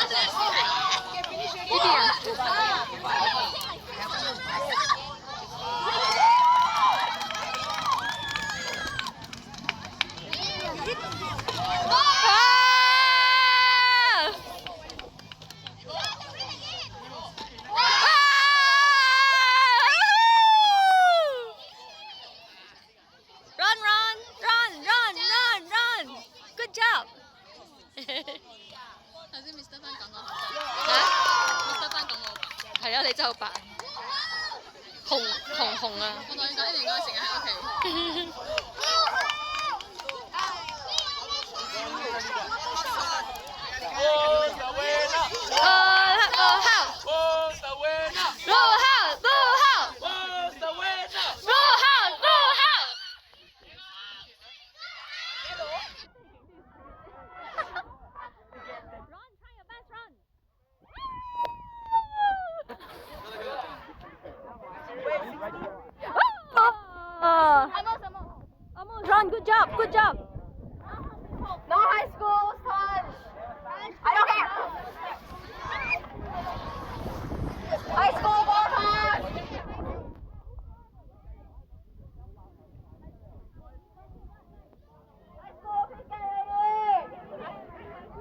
呢啲啊。Good job！ 頭先 Mr. 芬講我嚇，Mr. 芬講我白。係啊，你真係好白，紅啊！我同你講，你應該成日喺屋企。Almost run, good job, good job. No high school touch. I don't care. High school ball touch. High school, please get ready.